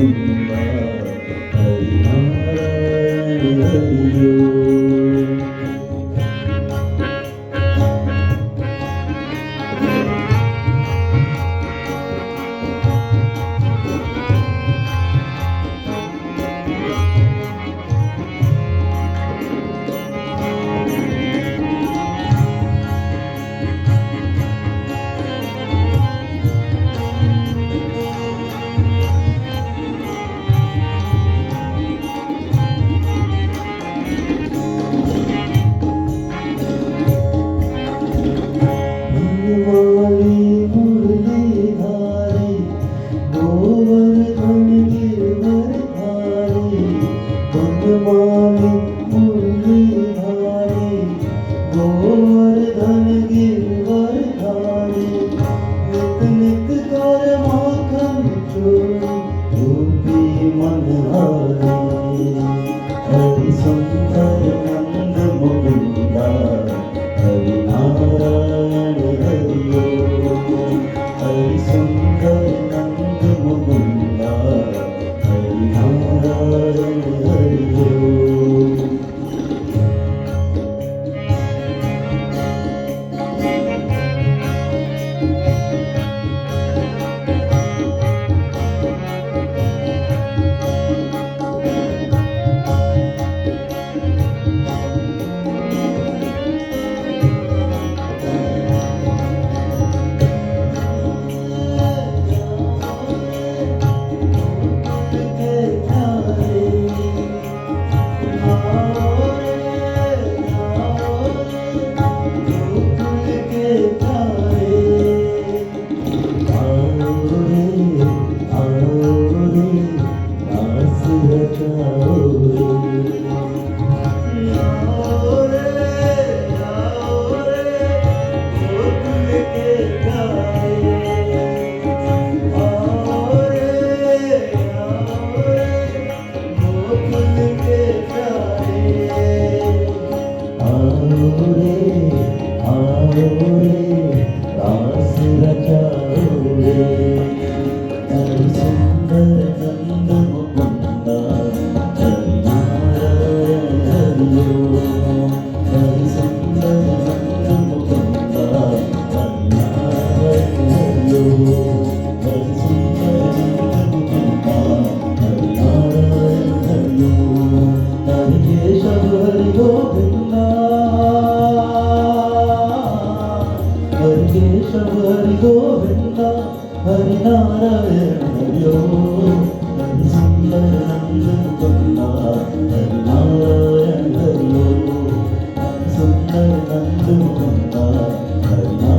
मुकुंद हरि नारायण हरि ओम। गोवर्धन गिरवरधारी नित नित कर माखन चोरी गोपी मनहारी हरि सुंदर नंद मुकुंद हरि नारायण हरि ओम। हरि सुंदर नंद मुकुंद हरि नारायण हरि ओम। हरि गोविंद हरि नारायण हरि ओम। हरि सुंदर नंद मुकुंद हरि नारायण हरि ओम। हरि सुंदर नंद मुकुंद हरि